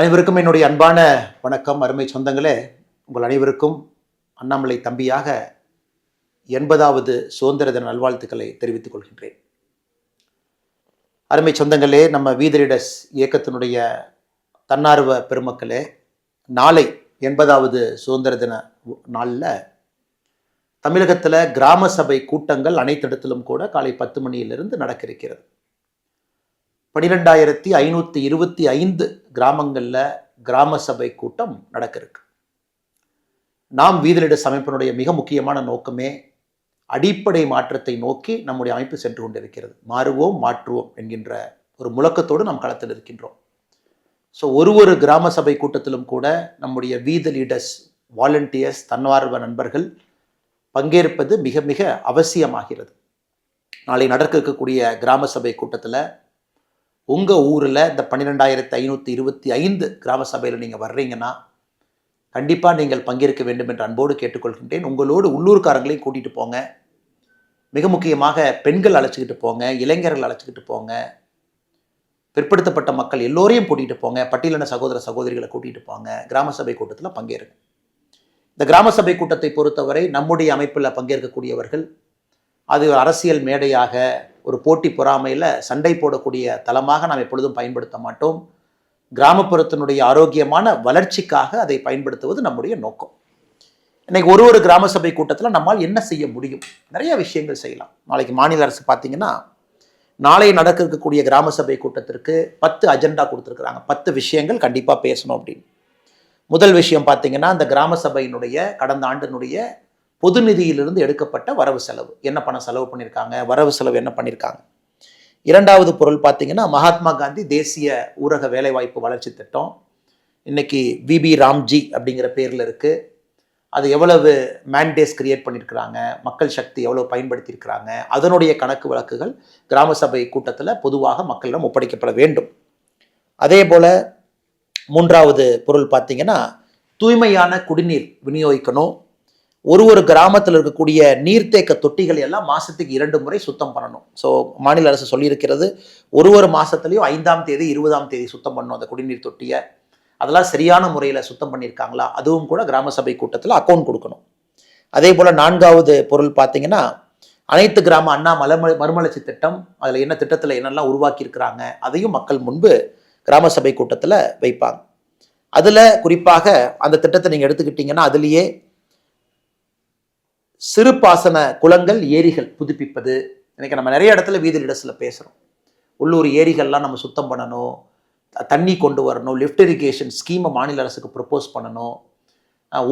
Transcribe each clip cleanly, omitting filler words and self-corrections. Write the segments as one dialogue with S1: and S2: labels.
S1: அனைவருக்கும் என்னுடைய அன்பான வணக்கம். அருமை சொந்தங்களே, உங்கள் அனைவருக்கும் அண்ணாமலை தம்பியாக 80வது சுதந்திர தின நல்வாழ்த்துக்களை தெரிவித்துக் கொள்கின்றேன். அருமை சொந்தங்களே, நம்ம வி தி லீடர்ஸ் இயக்கத்தினுடைய தன்னார்வ பெருமக்களே, நாளை 80வது சுதந்திர தின நாளில் தமிழகத்தில் கிராம சபை கூட்டங்கள் அனைத்து இடத்திலும் கூட காலை 10 மணியிலிருந்து நடக்க இருக்கிறது. 12,525 கிராமங்களில் கிராம சபை கூட்டம் நடக்க இருக்கு. நாம் வி தி லீடர்ஸ் அமைப்பினுடைய மிக முக்கியமான நோக்கமே அடிப்படை மாற்றத்தை நோக்கி நம்முடைய அமைப்பு சென்று கொண்டிருக்கிறது. மாறுவோம் மாற்றுவோம் என்கின்ற ஒரு முழக்கத்தோடு நாம் களத்தில் இருக்கின்றோம். ஸோ ஒரு கிராம சபை கூட்டத்திலும் கூட நம்முடைய வி தி லீடர்ஸ் வாலண்டியர்ஸ் தன்னார்வ நண்பர்கள் பங்கேற்பது மிக மிக அவசியமாகிறது. நாளை நடக்க இருக்கக்கூடிய கிராம சபை கூட்டத்தில் உங்கள் ஊரில் இந்த 12,525 கிராம சபையில் நீங்கள் வர்றீங்கன்னா கண்டிப்பாக நீங்கள் பங்கேற்க வேண்டும் என்று அன்போடு கேட்டுக்கொள்கின்றேன். உங்களோடு உள்ளூர்காரங்களையும் கூட்டிகிட்டு போங்க. மிக முக்கியமாக பெண்கள் அழைச்சிக்கிட்டு போங்க, இளைஞர்கள் அழைச்சிக்கிட்டு போங்க, பிற்படுத்தப்பட்ட மக்கள் எல்லோரையும் கூட்டிகிட்டு போங்க, பட்டியலின சகோதர சகோதரிகளை கூட்டிகிட்டு போங்க. கிராம சபை கூட்டத்தில் பங்கேறுங்க. இந்த கிராம சபை கூட்டத்தை பொறுத்தவரை நம்முடைய அமைப்பில் பங்கேற்கக்கூடியவர்கள் அது அரசியல் மேடையாக ஒரு போட்டி பொறாமையில் சண்டை போடக்கூடிய தளமாக நாம் எப்பொழுதும் பயன்படுத்த மாட்டோம். கிராமப்புறத்தினுடைய ஆரோக்கியமான வளர்ச்சிக்காக அதை பயன்படுத்துவது நம்முடைய நோக்கம். இன்னைக்கு ஒரு கிராம சபை கூட்டத்தில் நம்மால் என்ன செய்ய முடியும்? நிறைய விஷயங்கள் செய்யலாம். நாளைக்கு மாநில அரசு பார்த்தீங்கன்னா நாளை நடக்க இருக்கக்கூடிய கிராம சபை கூட்டத்திற்கு 10 அஜெண்டா கொடுத்துருக்குறாங்க. 10 விஷயங்கள் கண்டிப்பாக பேசணும் அப்படின்னு. முதல் விஷயம் பார்த்தீங்கன்னா, அந்த கிராம சபையினுடைய கடந்த ஆண்டினுடைய பொது நிதியிலிருந்து எடுக்கப்பட்ட வரவு செலவு என்ன பணம் செலவு பண்ணியிருக்காங்க, வரவு செலவு என்ன பண்ணியிருக்காங்க. இரண்டாவது பொருள் பார்த்தீங்கன்னா, மகாத்மா காந்தி தேசிய ஊரக வேலைவாய்ப்பு வளர்ச்சி திட்டம் இன்னைக்கு விபி ராம்ஜி அப்படிங்கிற பேரில் இருக்குது. அது எவ்வளவு மேண்டேஸ் கிரியேட் பண்ணியிருக்கிறாங்க, மக்கள் சக்தி எவ்வளவு பயன்படுத்தியிருக்கிறாங்க, அதனுடைய கணக்கு வழக்குகள் கிராம சபை கூட்டத்தில் பொதுவாக மக்களிடம் ஒப்படைக்கப்பட வேண்டும். அதே போல் மூன்றாவது பொருள் பார்த்தீங்கன்னா, தூய்மையான குடிநீர் விநியோகிக்கணும். ஒரு கிராமத்தில் இருக்கக்கூடிய நீர்த்தேக்க தொட்டிகள் எல்லாம் மாதத்துக்கு 2 முறை சுத்தம் பண்ணணும். ஸோ மாநில அரசு சொல்லியிருக்கிறது, ஒரு மாதத்துலேயும் 5ஆம் தேதி 20ஆம் தேதி சுத்தம் பண்ணணும் அந்த குடிநீர் தொட்டியை. அதெல்லாம் சரியான முறையில் சுத்தம் பண்ணியிருக்காங்களா, அதுவும் கூட கிராம சபை கூட்டத்தில் அக்கௌண்ட் கொடுக்கணும். அதே போல் நான்காவது பொருள் பார்த்தீங்கன்னா, அனைத்து கிராம அண்ணா மறுமலர்ச்சி திட்டம், அதில் என்ன திட்டத்தில் என்னெல்லாம் உருவாக்கியிருக்கிறாங்க அதையும் மக்கள் முன்பு கிராம சபை கூட்டத்தில் வைப்பாங்க. அதில் குறிப்பாக அந்த திட்டத்தை நீங்கள் எடுத்துக்கிட்டிங்கன்னா, அதுலேயே சிறு பாசன குளங்கள் ஏரிகள் புதுப்பிப்பது. இன்றைக்கி நம்ம நிறைய இடத்துல வி தி லீடர்ஸில் பேசுகிறோம். உள்ளூர் ஏரிகள்லாம் நம்ம சுத்தம் பண்ணணும், தண்ணி கொண்டு வரணும், லிஃப்ட் இரிகேஷன் ஸ்கீமை மாநில அரசுக்கு ப்ரப்போஸ் பண்ணணும்.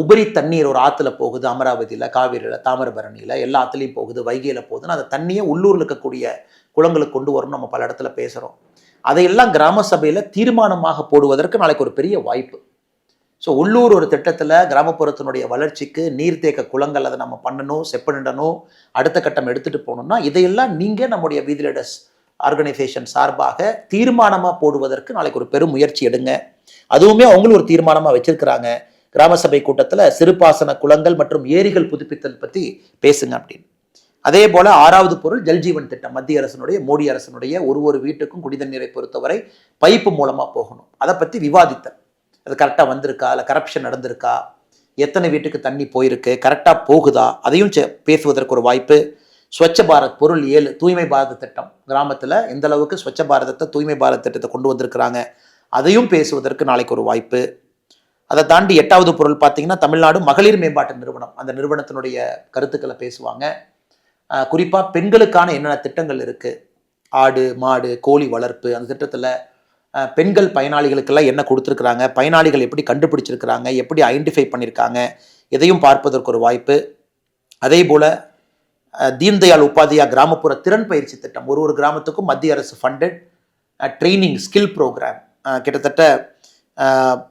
S1: உபரி தண்ணீர் ஒரு ஆற்றுல போகுது, அமராவதியில், காவிரியில், தாமிரபரணியில், எல்லா ஆற்றுலையும் போகுது, வைகையில் போகுதுன்னு அந்த தண்ணியை உள்ளூரில் இருக்கக்கூடிய குளங்களுக்கு கொண்டு வரணும். நம்ம பல இடத்துல பேசுகிறோம். அதையெல்லாம் கிராம சபையில் தீர்மானமாக போடுவதற்கு நாளைக்கு ஒரு பெரிய வாய்ப்பு. ஸோ உள்ளூர் ஒரு திட்டத்தில் கிராமப்புறத்தினுடைய வளர்ச்சிக்கு நீர்த்தேக்க குளங்கள் அதை நம்ம பண்ணணும், செப்பனிடணும், அடுத்த கட்டம் எடுத்துகிட்டு போகணும்னா இதையெல்லாம் நீங்கள் நம்முடைய வி தி லீடர்ஸ் ஆர்கனைசேஷன் சார்பாக தீர்மானமாக போடுவதற்கு நாளைக்கு ஒரு பெரும் முயற்சி எடுங்க. அதுவுமே அவங்களும் ஒரு தீர்மானமாக வச்சிருக்கிறாங்க. கிராம சபை கூட்டத்தில் சிறுபாசன குளங்கள் மற்றும் ஏரிகள் புதுப்பித்தல் பற்றி பேசுங்க அப்படின்னு. அதே போல் 6வது பொருள் ஜல்ஜீவன் திட்டம். மத்திய அரசினுடைய, மோடி அரசினுடைய ஒரு வீட்டுக்கும் குடிதண்ணீரை பொறுத்தவரை பைப்பு மூலமாக போகணும். அதை பற்றி விவாதித்தல். அது கரெக்டாக வந்திருக்கா, இல்லை கரப்ஷன் நடந்திருக்கா, எத்தனை வீட்டுக்கு தண்ணி போயிருக்கு, கரெக்டாக போகுதா, அதையும் பேசுவதற்கு ஒரு வாய்ப்பு. ஸ்வச்ச பாரத் பொருள் 7 தூய்மை பாரத திட்டம். கிராமத்தில் எந்த அளவுக்கு ஸ்வச்ச பாரதத்தை, தூய்மை பாரத் திட்டத்தை கொண்டு வந்திருக்கிறாங்க அதையும் பேசுவதற்கு நாளைக்கு ஒரு வாய்ப்பு. அதை தாண்டி 8வது பொருள் பார்த்தீங்கன்னா, தமிழ்நாடு மகளிர் மேம்பாட்டு நிறுவனம். அந்த நிறுவனத்தினுடைய கருத்துக்களை பேசுவாங்க. குறிப்பாக பெண்களுக்கான என்னென்ன திட்டங்கள் இருக்குது, ஆடு மாடு கோழி வளர்ப்பு, அந்த திட்டத்தில் பெண்கள் பயனாளிகளுக்கெல்லாம் என்ன கொடுத்துருக்குறாங்க, பயனாளிகள் எப்படி கண்டுபிடிச்சிருக்கிறாங்க, எப்படி ஐடென்டிஃபை பண்ணியிருக்காங்க, இதையும் பார்ப்பதற்கு ஒரு வாய்ப்பு. அதே போல் தீன்தயாள் உபாத்யாயா கிராமப்புற திறன் பயிற்சி திட்டம். ஒரு கிராமத்துக்கும் மத்திய அரசு ஃபண்டட் ட்ரைனிங் ஸ்கில் ப்ரோக்ராம். கிட்டத்தட்ட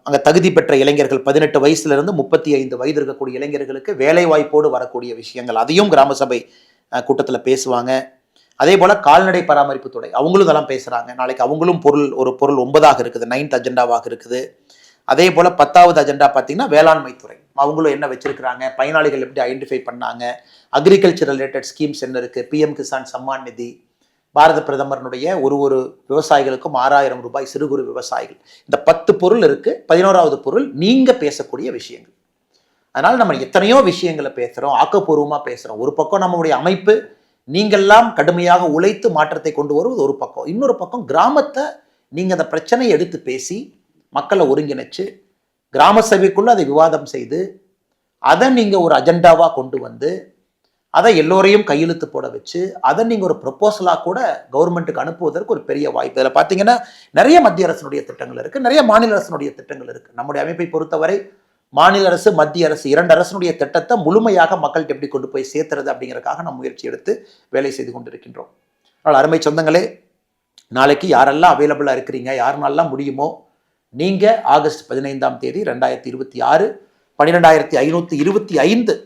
S1: அங்கே தகுதி பெற்ற இளைஞர்கள் 18 வயசுலேருந்து 35 வயது இருக்கக்கூடிய இளைஞர்களுக்கு வேலை வாய்ப்போடு வரக்கூடிய விஷயங்கள், அதையும் கிராம சபை கூட்டத்தில் பேசுவாங்க. அதே போல் கால்நடை பராமரிப்பு துறை, அவங்களும் இதெல்லாம் பேசுகிறாங்க. நாளைக்கு அவங்களும் ஒரு பொருள் 9ஆக இருக்குது, 9th அஜெண்டாவாக இருக்குது. அதே போல் 10வது அஜெண்டா பார்த்தீங்கன்னா வேளாண்மை துறை. அவங்களும் என்ன வச்சுருக்கிறாங்க, பயனாளிகள் எப்படி ஐடென்டிஃபை பண்ணாங்க, அக்ரிகல்ச்சர் ரிலேட்டட் ஸ்கீம்ஸ் என்ன இருக்குது, PM கிசான் சம்மான் நிதி, பாரத பிரதமருடைய ஒரு விவசாயிகளுக்கும் 6,000 ரூபாய் சிறு குறு விவசாயிகள். இந்த 10 பொருள் இருக்கு. 11வது பொருள் நீங்க பேசக்கூடிய விஷயங்கள். அதனால நம்ம எத்தனையோ விஷயங்களை பேசுறோம், ஆக்கப்பூர்வமா பேசுறோம். ஒரு பக்கம் நம்முடைய அமைப்பு நீங்கெல்லாம் கடுமையாக உழைத்து மாற்றத்தை கொண்டு வருவது ஒரு பக்கம். இன்னொரு பக்கம் கிராமத்தை நீங்க அந்த பிரச்சனையை எடுத்து பேசி மக்களை ஒருங்கிணைச்சு கிராம சபைக்குள்ள அதை விவாதம் செய்து அதை நீங்க ஒரு அஜெண்டாவா கொண்டு வந்து அதை எல்லோரையும் கையெழுத்து போட வச்சு அதை நீங்க ஒரு ப்ரொபோசலாக கூட கவர்மெண்ட்டுக்கு அனுப்புவதற்கு ஒரு பெரிய வாய்ப்பு. இதில் பார்த்தீங்கன்னா நிறைய மத்திய அரசினுடைய திட்டங்கள் இருக்கு, நிறைய மாநில அரசினுடைய திட்டங்கள் இருக்கு. நம்முடைய அமைப்பை பொறுத்தவரை மாநில அரசு மத்திய அரசு 2 அரசினுடைய திட்டத்தை முழுமையாக மக்கள்கிட்ட எப்படி கொண்டு போய் சேர்த்துறது அப்படிங்கிறதுக்காக நம்ம முயற்சி எடுத்து வேலை செய்து கொண்டிருக்கின்றோம். அதனால் அருமை சொந்தங்களே, நாளைக்கு யாரெல்லாம் அவைலபிளாக இருக்கிறீங்க, யாருனாலாம் முடியுமோ நீங்கள் ஆகஸ்ட் 15ஆம் தேதி 2026 12,525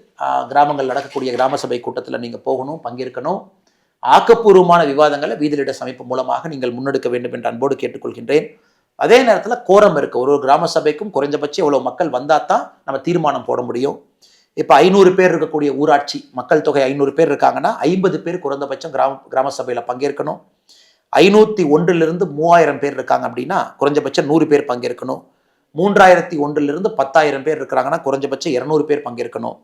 S1: கிராமங்கள் நடக்கக்கூடிய கிராம சபை கூட்டத்தில் நீங்கள் போகணும், பங்கேற்கணும். ஆக்கப்பூர்வமான விவாதங்களை வீதிலிட அமைப்பு மூலமாக நீங்கள் முன்னெடுக்க வேண்டும் என்று அன்போடு கேட்டுக்கொள்கின்றேன். அதே நேரத்தில் கோரம் இருக்கு. ஒரு கிராம சபைக்கும் குறைஞ்சபட்சம் எவ்வளோ மக்கள் வந்தால் தான் நம்ம தீர்மானம் போட முடியும். இப்போ 500 பேர் இருக்கக்கூடிய ஊராட்சி மக்கள் தொகை 500 பேர் இருக்காங்கன்னா 50 பேர் குறைந்தபட்சம் கிராம சபையில் பங்கேற்கணும். 501 3000 பேர் இருக்காங்க அப்படின்னா குறைஞ்சபட்சம் 100 பேர் பங்கேற்கணும். 3001 10,000 பேர் இருக்கிறாங்கன்னா குறைஞ்சபட்சம் 200 பேர் பங்கேற்கணும்.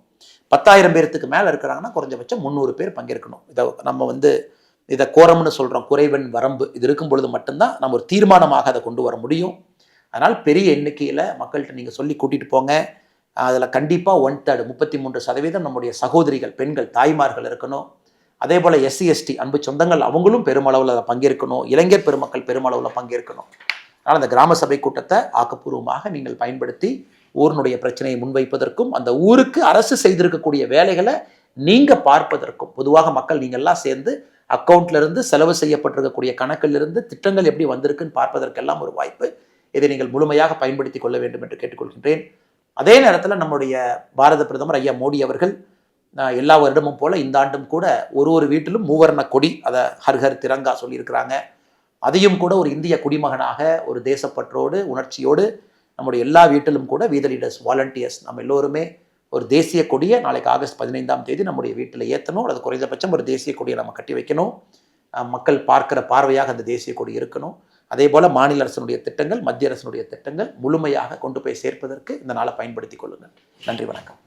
S1: 10,000 பேருக்கு மேலே இருக்கிறாங்கன்னா குறைஞ்சபட்சம் 300 பேர் பங்கேற்கணும். இதை நம்ம இதை கோரம்னு சொல்கிறோம், குறைவன் வரம்பு. இது இருக்கும் பொழுது மட்டும்தான் நம்ம ஒரு தீர்மானமாக அதை கொண்டு வர முடியும். அதனால் பெரிய எண்ணிக்கையில் மக்கள்கிட்ட நீங்கள் சொல்லி கூட்டிகிட்டு போங்க. அதில் கண்டிப்பாக 1/3 33% நம்முடைய சகோதரிகள், பெண்கள், தாய்மார்கள் இருக்கணும். அதே போல் SC ST அன்பு சொந்தங்கள் அவங்களும் பெருமளவில் அதை பங்கேற்கணும். இளைஞர் பெருமக்கள் பெருமளவில் பங்கேற்கணும். அதனால் அந்த கிராம சபை கூட்டத்தை ஆக்கப்பூர்வமாக நீங்கள் பயன்படுத்தி ஊரினுடைய பிரச்சனையை முன்வைப்பதற்கும் அந்த ஊருக்கு அரசு செய்திருக்கக்கூடிய வேலைகளை நீங்கள் பார்ப்பதற்கும், பொதுவாக மக்கள் நீங்கள்லாம் சேர்ந்து அக்கௌண்ட்ல இருந்து செலவு செய்யப்பட்டிருக்கக்கூடிய கணக்கிலிருந்து திட்டங்கள் எப்படி வந்திருக்குன்னு பார்ப்பதற்கெல்லாம் ஒரு வாய்ப்பு. இதை நீங்கள் முழுமையாக பயன்படுத்தி கொள்ள வேண்டும் என்று கேட்டுக்கொள்கின்றேன். அதே நேரத்தில் நம்முடைய பாரத பிரதமர் ஐயா மோடி அவர்கள் எல்லா வருடமும் போல இந்த ஆண்டும் கூட ஒரு வீட்டிலும் மூவர்ண கொடி, அதை ஹர்ஹர் திரங்கா சொல்லியிருக்கிறாங்க. அதையும் கூட ஒரு இந்திய குடிமகனாக ஒரு தேசப்பற்றோடு உணர்ச்சியோடு நம்முடைய எல்லா வீட்டிலும் கூட வீத லீடர்ஸ், வாலண்டியர்ஸ் நம்ம எல்லோருமே ஒரு தேசிய கொடியை நாளைக்கு ஆகஸ்ட் 15ஆம் தேதி நம்முடைய வீட்டில் ஏற்றணும். அல்லது குறைந்தபட்சம் ஒரு தேசிய கொடியை நம்ம கட்டி வைக்கணும். மக்கள் பார்க்கிற பார்வையாக அந்த தேசிய கொடி இருக்கணும். அதே போல் மாநில அரசினுடைய திட்டங்கள், மத்திய அரசினுடைய திட்டங்கள் முழுமையாக கொண்டு போய் சேர்ப்பதற்கு இந்த நாளை பயன்படுத்தி கொள்ளுங்கள். நன்றி, வணக்கம்.